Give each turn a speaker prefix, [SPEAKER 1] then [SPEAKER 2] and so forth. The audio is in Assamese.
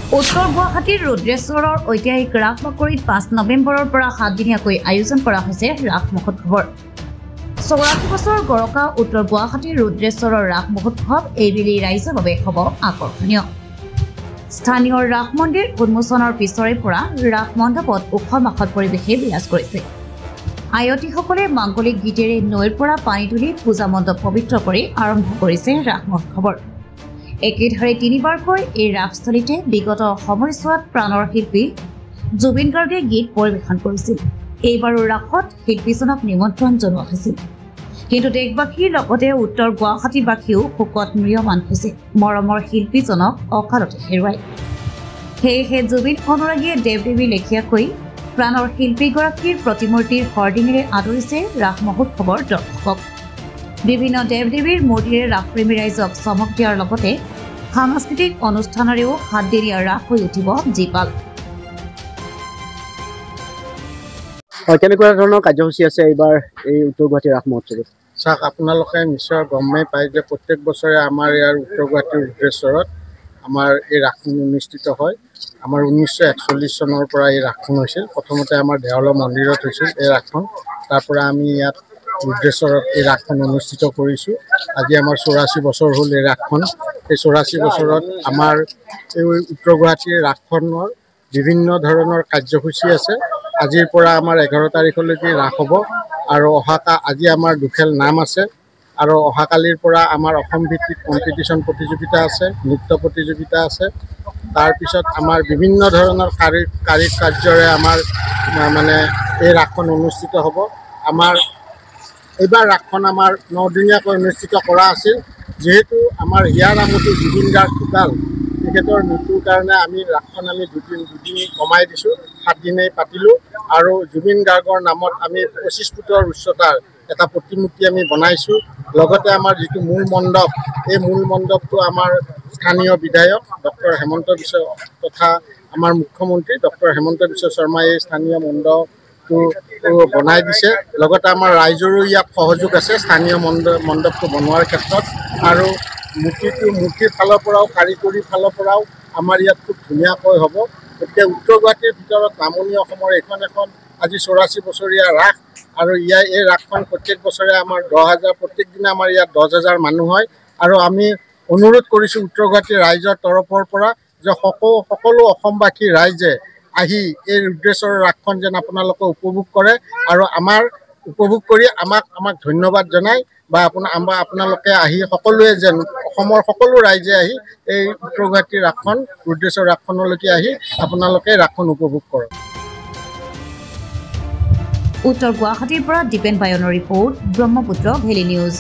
[SPEAKER 1] উত্তৰ গুৱাহাটীৰ ৰুদ্ৰেশ্বৰৰ ঐতিহাসিক ৰাস বাকৰিত 5 নৱেম্বৰৰ পৰা 7 দিনীয়াকৈ আয়োজন কৰা হৈছে ৰাস মহোৎসৱৰ। 84 বছৰ গৰকা উত্তৰ গুৱাহাটীৰ ৰুদ্ৰেশ্বৰৰ ৰাস মহোৎসৱ এইবেলি ৰাইজৰ বাবে হ'ব আকৰ্ষণীয়। স্থানীয় ৰাস মন্দিৰ উন্মোচনৰ পিছৰে পৰা ৰাস মণ্ডপত উখল-মাখল পৰিৱেশে বিৰাজ কৰিছে। আয়তীসকলে মাংগলিক গীতেৰে নৈৰ পৰা পানী তুলি পূজা মণ্ডপ পবিত্ৰ কৰি আৰম্ভ কৰিছে ৰাস মহোৎসৱৰ। একেধাৰে তিনিবাৰকৈ এই ৰাসস্থলীতে বিগত সময়ছোৱাত প্ৰাণৰ শিল্পী জুবিন গাৰ্গে গীত পৰিৱেশন কৰিছিল। এইবাৰো ৰাসত শিল্পীজনক নিমন্ত্ৰণ জনোৱা হৈছিল, কিন্তু দেশবাসীৰ লগতে উত্তৰ গুৱাহাটীবাসীও শোকত ম্ৰিয়মান হৈছে মৰমৰ শিল্পীজনক অকালতে হেৰুৱাই। সেয়েহে জুবিন অনুৰাগীয়ে দেৱ-দেৱী লেখীয়াকৈ প্ৰাণৰ শিল্পীগৰাকীৰ প্ৰতিমূৰ্তিৰ হৰ্ডিঙেৰে আদৰিছে ৰাস মহোৎসৱৰ দৰ্শকক। বিভিন্ন দেৱ-দেৱীৰ মূৰ্তিৰে ৰাসপ্ৰেমী ৰাইজক চমক দিয়াৰ লগতে সাংস্কৃতিক অনুষ্ঠানেৰেও 7 দিনীয়া ৰাস হৈ উঠিব জীপাল।
[SPEAKER 2] কেনেকুৱা ধৰণৰ কাৰ্যসূচী আছে এইবাৰ এই উত্তৰ গুৱাহাটী ৰাস মহোৎসৱত?
[SPEAKER 3] চাওক, আপোনালোকে নিশ্চয় গমেই পায় যে প্ৰত্যেক বছৰে আমাৰ ইয়াৰ উত্তৰ গুৱাহাটীৰ ৰুদ্ৰেশ্বৰত আমাৰ এই ৰাসখন অনুষ্ঠিত হয়। আমাৰ 1941 চনৰ পৰা এই ৰাসখন হৈছিল। প্ৰথমতে আমাৰ দেৱালয় মন্দিৰত হৈছিল এই ৰাসখন। তাৰ পৰা আমি ইয়াত ৰুদ্ৰেশ্বৰত এই ৰাসখন অনুষ্ঠিত কৰিছোঁ। আজি আমাৰ 84 বছৰ হ'ল এই ৰাসখন। এই 84 বছৰত আমাৰ এই উত্তৰ গুৱাহাটীৰ ৰাসখনৰ বিভিন্ন ধৰণৰ কাৰ্যসূচী আছে। আজিৰ পৰা আমাৰ 11 তাৰিখলৈকে ৰাস হ'ব আৰু আজি আমাৰ দুখেল নাম আছে আৰু অহাকালিৰ পৰা আমাৰ অসম ভিত্তিক কম্পিটিশ্যন প্ৰতিযোগিতা আছে, নৃত্য প্ৰতিযোগিতা আছে। তাৰপিছত আমাৰ বিভিন্ন ধৰণৰ কাৰ্যৰে আমাৰ এই ৰাসখন অনুষ্ঠিত হ'ব। আমাৰ এইবাৰ ৰাসখন আমাৰ 9 দিনীয়াকৈ অনুষ্ঠিত কৰা আছিল। যিহেতু আমাৰ হিয়াৰ আমঠু জুবিন গাৰ্গ ঢুকাল, তেখেতৰ মৃত্যুৰ কাৰণে আমি ৰাসখন দুদিন কমাই দিছোঁ, 7 দিনেই পাতিলোঁ। আৰু জুবিন গাৰ্গৰ নামত আমি 25 ফুটৰ উচ্চতাৰ এটা প্ৰতিমূৰ্তি আমি বনাইছোঁ। লগতে আমাৰ যিটো মূল মণ্ডপ, এই মূল মণ্ডপটো আমাৰ স্থানীয় বিধায়ক ডক্টৰ হেমন্ত বিশ্ব তথা আমাৰ মুখ্যমন্ত্ৰী ডক্টৰ হেমন্ত বিশ্ব শৰ্মাই এই স্থানীয় মণ্ডপটো বনাই দিছে। লগতে আমাৰ ৰাইজৰো ইয়াত সহযোগ আছে স্থানীয় মণ্ডপটো বনোৱাৰ ক্ষেত্ৰত। আৰু মূৰ্তিৰ ফালৰ পৰাও কাৰিকৰীৰ ফালৰ পৰাও আমাৰ ইয়াত খুব ধুনীয়াকৈ হ'ব। গতিকে উত্তৰ গুৱাহাটীৰ ভিতৰত নামনি অসমৰ এখন আজি 84 বছৰীয়া ৰাস আৰু এই ৰাসখন প্ৰত্যেক বছৰে আমাৰ 10,000 প্ৰত্যেক দিনা আমাৰ ইয়াত 10,000 মানুহ হয়। আৰু আমি অনুৰোধ কৰিছোঁ উত্তৰ গুৱাহাটীৰ ৰাইজৰ তৰফৰ পৰা যে সকলো অসমবাসী ৰাইজে আহি এই ৰুদ্ৰেশ্বৰৰ ৰাসখন যেন আপোনালোকে উপভোগ কৰে আৰু উপভোগ কৰি আমাক ধন্যবাদ জনায় বা আপোনালোকে আহি সকলোৱে যেন অসমৰ সকলো ৰাইজে আহি এই উত্তৰ গুৱাহাটীৰ ৰাসখন ৰুদ্ৰেশ্বৰ ৰাসখনলৈকে আহি আপোনালোকে ৰাসখন উপভোগ কৰক।
[SPEAKER 1] উত্তৰ গুৱাহাটীৰ পৰা দীপেন বায়নৰ ৰিপৰ্ট, ব্ৰহ্মপুত্ৰ ভেলী নিউজ।